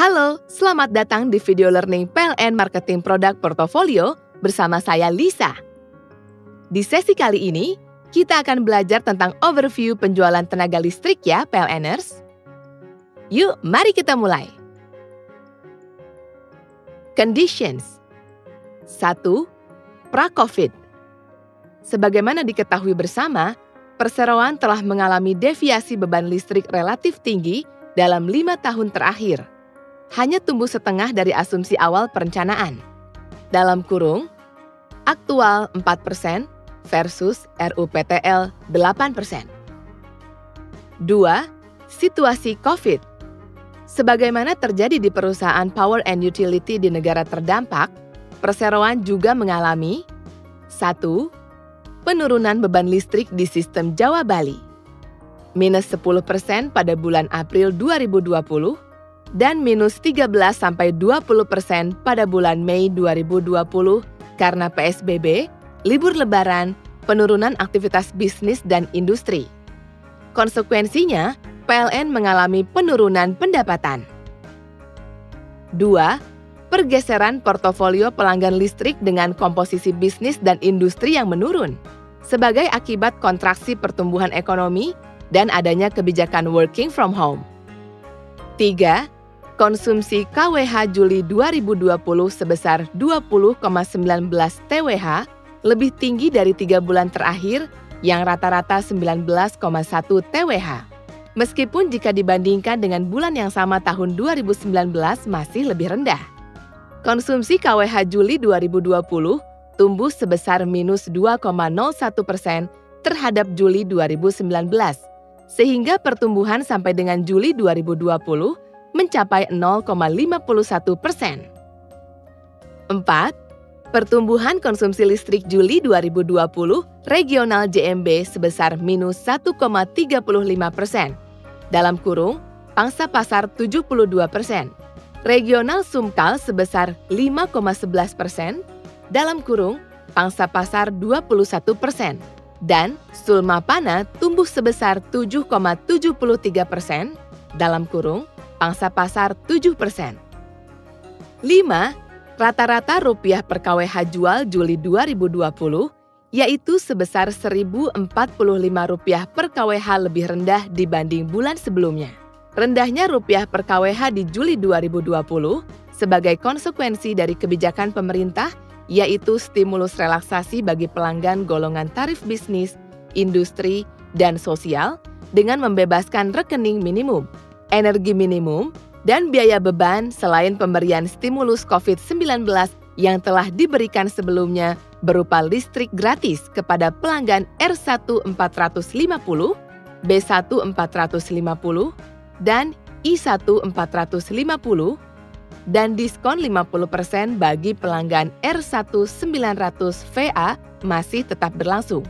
Halo, selamat datang di video learning PLN Marketing Product Portfolio bersama saya Lisa. Di sesi kali ini, kita akan belajar tentang overview penjualan tenaga listrik ya PLNers. Yuk, mari kita mulai. Conditions 1. Pra-COVID. Sebagaimana diketahui bersama, perseroan telah mengalami deviasi beban listrik relatif tinggi dalam 5 tahun terakhir. Hanya tumbuh setengah dari asumsi awal perencanaan. Dalam kurung, aktual 4% versus RUPTL 8%. 2. Situasi COVID. Sebagaimana terjadi di perusahaan power and utility di negara terdampak, perseroan juga mengalami 1. Penurunan beban listrik di sistem Jawa Bali. Minus 10% pada bulan April 2020, dan minus 13–20% pada bulan Mei 2020 karena PSBB, libur lebaran, penurunan aktivitas bisnis dan industri. Konsekuensinya, PLN mengalami penurunan pendapatan. 2. Pergeseran portofolio pelanggan listrik dengan komposisi bisnis dan industri yang menurun, sebagai akibat kontraksi pertumbuhan ekonomi dan adanya kebijakan working from home. 3. Konsumsi KWH Juli 2020 sebesar 20,19 TWh, lebih tinggi dari 3 bulan terakhir yang rata-rata 19,1 TWh. Meskipun jika dibandingkan dengan bulan yang sama tahun 2019 masih lebih rendah. Konsumsi KWH Juli 2020 tumbuh sebesar minus 2,01% terhadap Juli 2019, sehingga pertumbuhan sampai dengan Juli 2020 mencapai 0,51%. 4. Pertumbuhan konsumsi listrik Juli 2020 regional JMB sebesar minus 1,35%. Dalam kurung, pangsa pasar 72%. Regional Sumkal sebesar 5,11%. Dalam kurung, pangsa pasar 21%. Dan Sulmapana tumbuh sebesar 7,73%. Dalam kurung, pangsa pasar 7%. 5. Rata-rata rupiah per KWH jual Juli 2020, yaitu sebesar Rp1.045 per KWH lebih rendah dibanding bulan sebelumnya. Rendahnya rupiah per KWH di Juli 2020 sebagai konsekuensi dari kebijakan pemerintah, yaitu stimulus relaksasi bagi pelanggan golongan tarif bisnis, industri, dan sosial dengan membebaskan rekening minimum, energi minimum, dan biaya beban selain pemberian stimulus COVID-19 yang telah diberikan sebelumnya berupa listrik gratis kepada pelanggan R1 450, B1 450, dan I1 450, dan diskon 50% bagi pelanggan R1 900 VA masih tetap berlangsung.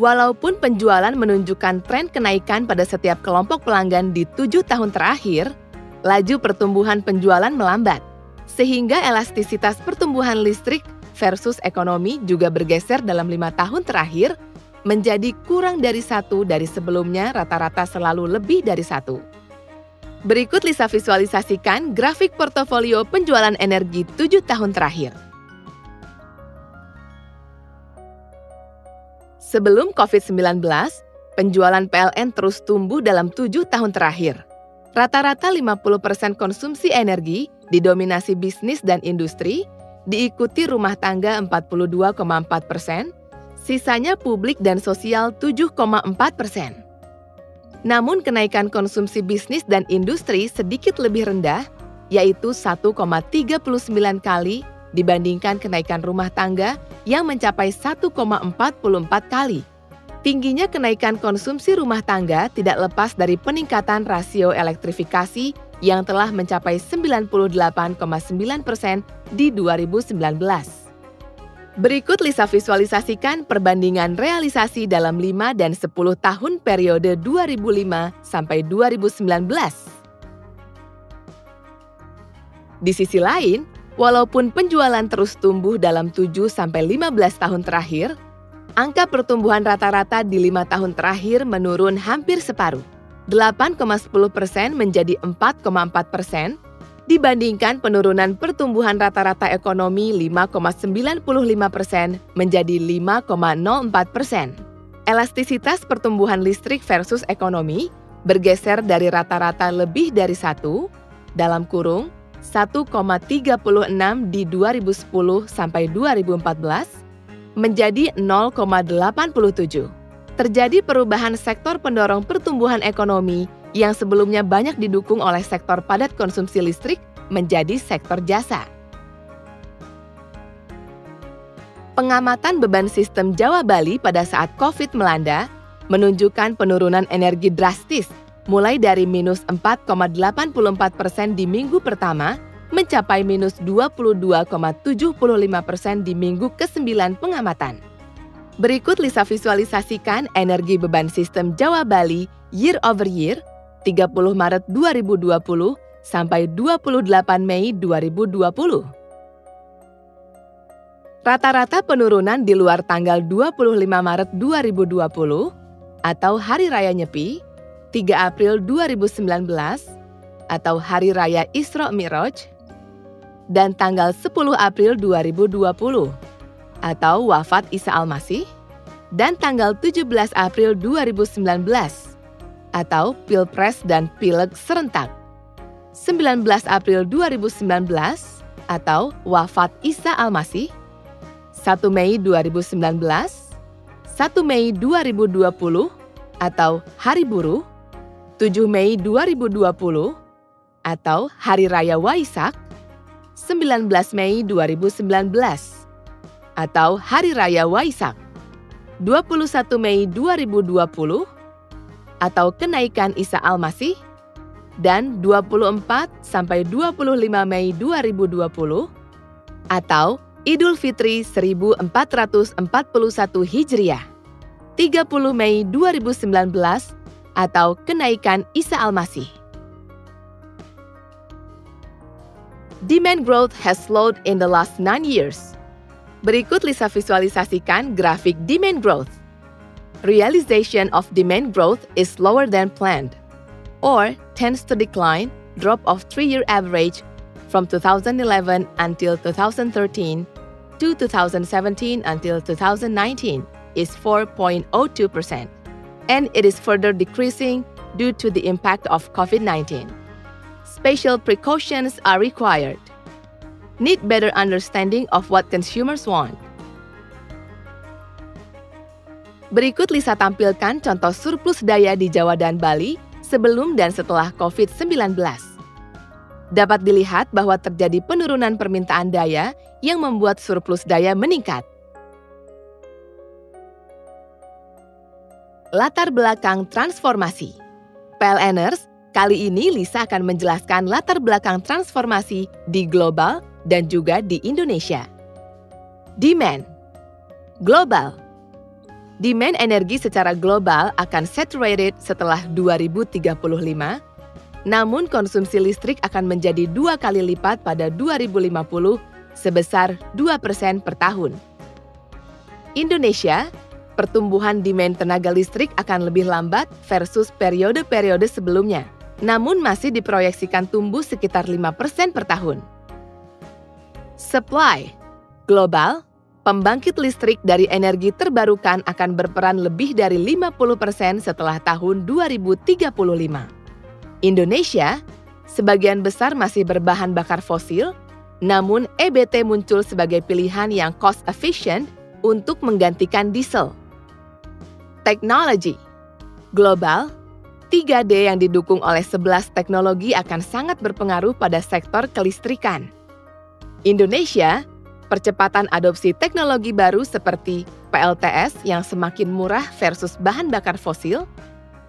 Walaupun penjualan menunjukkan tren kenaikan pada setiap kelompok pelanggan di 7 tahun terakhir, laju pertumbuhan penjualan melambat, sehingga elastisitas pertumbuhan listrik versus ekonomi juga bergeser dalam 5 tahun terakhir menjadi kurang dari 1 dari sebelumnya rata-rata selalu lebih dari 1. Berikut Lisa visualisasikan grafik portofolio penjualan energi 7 tahun terakhir. Sebelum COVID-19, penjualan PLN terus tumbuh dalam 7 tahun terakhir. Rata-rata 50% konsumsi energi didominasi bisnis dan industri, diikuti rumah tangga 42,4%, sisanya publik dan sosial 7,4%. Namun kenaikan konsumsi bisnis dan industri sedikit lebih rendah, yaitu 1,39 kali dibandingkan kenaikan rumah tangga yang mencapai 1,44 kali. Tingginya kenaikan konsumsi rumah tangga tidak lepas dari peningkatan rasio elektrifikasi yang telah mencapai 98,9% di 2019. Berikut Lisa visualisasikan perbandingan realisasi dalam 5 dan 10 tahun periode 2005 sampai 2019. Di sisi lain, walaupun penjualan terus tumbuh dalam 7–15 tahun terakhir, angka pertumbuhan rata-rata di 5 tahun terakhir menurun hampir separuh. 8,10% menjadi 4,4%, dibandingkan penurunan pertumbuhan rata-rata ekonomi 5,95% menjadi 5,04%. Elastisitas pertumbuhan listrik versus ekonomi bergeser dari rata-rata lebih dari 1, dalam kurung 1,36 di 2010 sampai 2014, menjadi 0,87. Terjadi perubahan sektor pendorong pertumbuhan ekonomi yang sebelumnya banyak didukung oleh sektor padat konsumsi listrik menjadi sektor jasa. Pengamatan beban sistem Jawa Bali pada saat COVID melanda menunjukkan penurunan energi drastis mulai dari minus 4,84% di minggu pertama mencapai minus 22,75% di minggu ke-9 pengamatan. Berikut Lisa visualisasikan energi beban sistem Jawa Bali year over year 30 Maret 2020 sampai 28 Mei 2020. Rata-rata penurunan di luar tanggal 25 Maret 2020 atau Hari Raya Nyepi, 3 April 2019 atau Hari Raya Isra Mi'raj, dan tanggal 10 April 2020 atau wafat Isa Al-Masih, dan tanggal 17 April 2019 atau Pilpres dan Pileg serentak, 19 April 2019 atau wafat Isa Al-Masih, 1 Mei 2019, 1 Mei 2020 atau Hari Buruh, 7 Mei 2020 atau Hari Raya Waisak, 19 Mei 2019 atau Hari Raya Waisak, 21 Mei 2020 atau kenaikan Isa Al-Masih, dan 24 sampai 25 Mei 2020 atau Idul Fitri 1441 Hijriah, 30 Mei 2019 atau kenaikan Isa Al-Masih. Demand growth has slowed in the last 9 years. Berikut Lisa visualisasikan grafik demand growth. Realization of demand growth is slower than planned, or tends to decline, drop of 3-year average from 2011 until 2013 to 2017 until 2019 is 4.02%, and it is further decreasing due to the impact of COVID-19. Special precautions are required. Need better understanding of what consumers want. Berikut Lisa tampilkan contoh surplus daya di Jawa dan Bali sebelum dan setelah COVID-19. Dapat dilihat bahwa terjadi penurunan permintaan daya yang membuat surplus daya meningkat. Latar belakang transformasi. PLNers, kali ini Lisa akan menjelaskan latar belakang transformasi di global dan juga di Indonesia. Demand. Global. Demand energi secara global akan saturated setelah 2035, namun konsumsi listrik akan menjadi 2 kali lipat pada 2050 sebesar 2% per tahun. Indonesia, pertumbuhan demand tenaga listrik akan lebih lambat versus periode-periode sebelumnya, namun masih diproyeksikan tumbuh sekitar 5% per tahun. Supply. Global, pembangkit listrik dari energi terbarukan akan berperan lebih dari 50% setelah tahun 2035. Indonesia, sebagian besar masih berbahan bakar fosil, namun EBT muncul sebagai pilihan yang cost efficient untuk menggantikan diesel. Teknologi. Global, 3D yang didukung oleh 11 teknologi akan sangat berpengaruh pada sektor kelistrikan. Indonesia, percepatan adopsi teknologi baru seperti PLTS yang semakin murah versus bahan bakar fosil,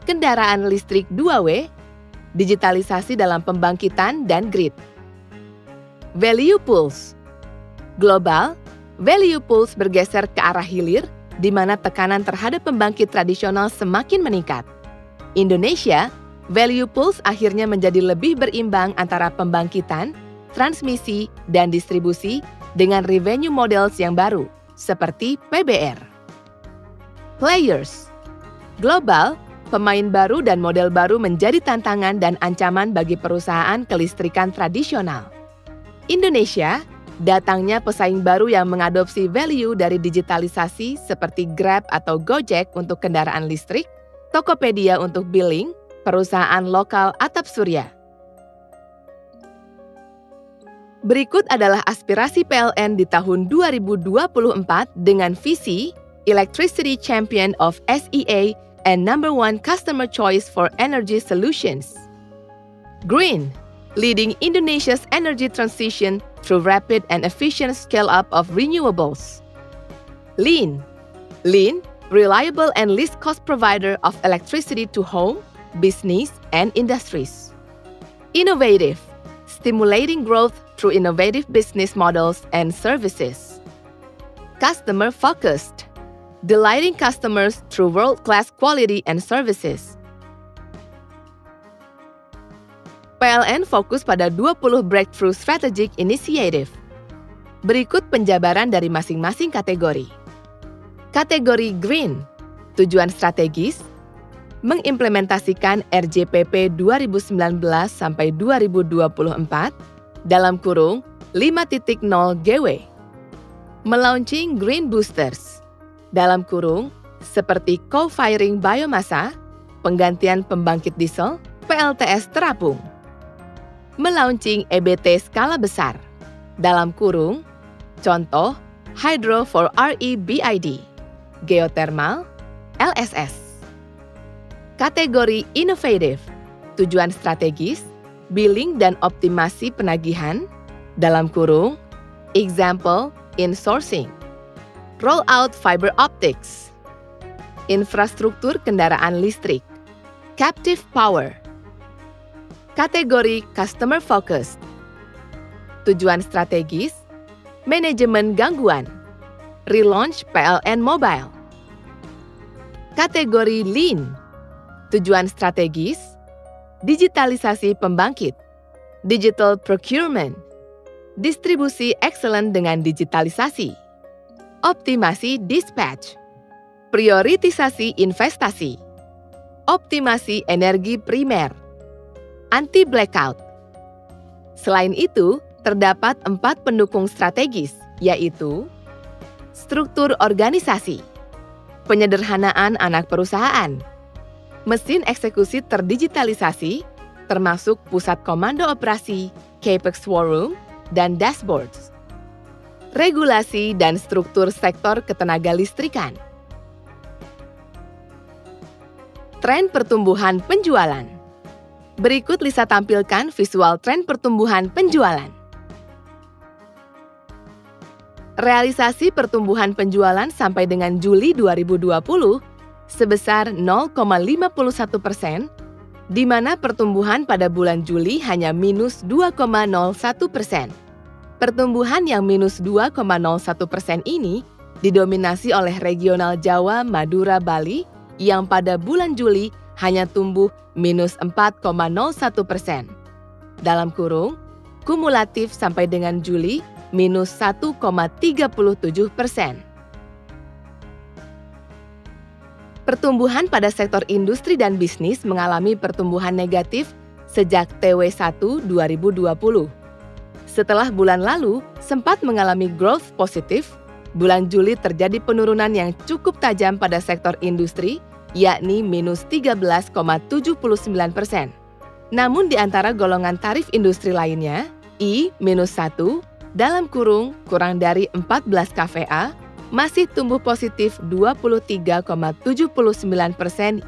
kendaraan listrik 2W, digitalisasi dalam pembangkitan dan grid. Value pools. Global, value pools bergeser ke arah hilir, di mana tekanan terhadap pembangkit tradisional semakin meningkat. Indonesia, value pools akhirnya menjadi lebih berimbang antara pembangkitan, transmisi, dan distribusi dengan revenue models yang baru, seperti PBR. Players. Global, pemain baru dan model baru menjadi tantangan dan ancaman bagi perusahaan kelistrikan tradisional. Indonesia, datangnya pesaing baru yang mengadopsi value dari digitalisasi seperti Grab atau Gojek untuk kendaraan listrik, Tokopedia untuk billing, perusahaan lokal atap surya. Berikut adalah aspirasi PLN di tahun 2024 dengan visi Electricity Champion of SEA and #1 Customer Choice for Energy Solutions. Green, leading Indonesia's energy transition through rapid and efficient scale-up of renewables. Lean, reliable and least cost provider of electricity to home, business, and industries. Innovative, stimulating growth through innovative business models and services. Customer-focused, delighting customers through world-class quality and services. PLN fokus pada 20 breakthrough strategic initiative. Berikut penjabaran dari masing-masing kategori. Kategori Green, tujuan strategis, mengimplementasikan RJPP 2019 sampai 2024 dalam kurung 5.0 GW. Melaunching Green Boosters dalam kurung seperti co-firing biomasa, penggantian pembangkit diesel, PLTS terapung. Melaunching EBT skala besar dalam kurung contoh Hydro for REBID, geothermal, LSS. Kategori Innovative, tujuan strategis, billing dan optimasi penagihan, dalam kurung, example, insourcing, rollout fiber optics, infrastruktur kendaraan listrik, captive power. Kategori Customer Focused, tujuan strategis, manajemen gangguan, relaunch PLN Mobile. Kategori Lean, tujuan strategis, digitalisasi pembangkit, digital procurement, distribusi excellent dengan digitalisasi, optimasi dispatch, prioritisasi investasi, optimasi energi primer, anti-blackout. Selain itu, terdapat 4 pendukung strategis, yaitu struktur organisasi, penyederhanaan anak perusahaan, mesin eksekusi terdigitalisasi, termasuk pusat komando operasi, CAPEX War Room, dan dashboards, regulasi dan struktur sektor ketenaga listrikan. Tren pertumbuhan penjualan. Berikut Lisa tampilkan visual tren pertumbuhan penjualan. Realisasi pertumbuhan penjualan sampai dengan Juli 2020 sebesar 0,51%, di mana pertumbuhan pada bulan Juli hanya minus 2,01%. Pertumbuhan yang minus 2,01% ini didominasi oleh regional Jawa, Madura, Bali yang pada bulan Juli hanya tumbuh minus 4,01%. Dalam kurung, kumulatif sampai dengan Juli minus 1,37%. Pertumbuhan pada sektor industri dan bisnis mengalami pertumbuhan negatif sejak TW1 2020. Setelah bulan lalu sempat mengalami growth positif, bulan Juli terjadi penurunan yang cukup tajam pada sektor industri, yakni minus 13,79%. Namun di antara golongan tarif industri lainnya, I-1 dalam kurung kurang dari 14 kVA masih tumbuh positif 23,79%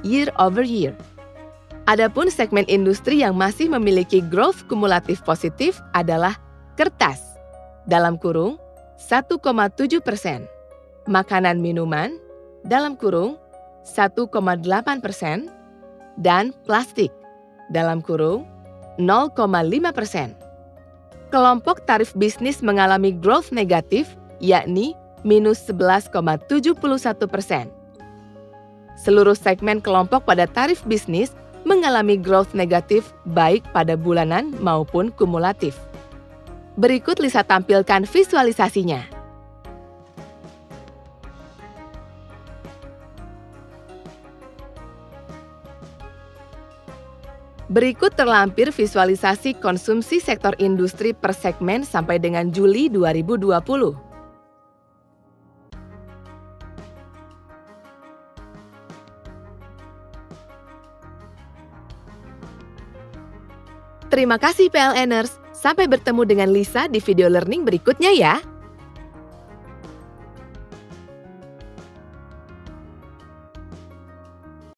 year over year. Adapun segmen industri yang masih memiliki growth kumulatif positif adalah kertas dalam kurung 1,7%, makanan minuman dalam kurung 1,8%, dan plastik dalam kurung 0,5%. Kelompok tarif bisnis mengalami growth negatif, yakni minus 11,71%. Seluruh segmen kelompok pada tarif bisnis mengalami growth negatif baik pada bulanan maupun kumulatif. Berikut Lisa tampilkan visualisasinya. Berikut terlampir visualisasi konsumsi sektor industri per segmen sampai dengan Juli 2020. Terima kasih PLNers, sampai bertemu dengan Lisa di video learning berikutnya ya.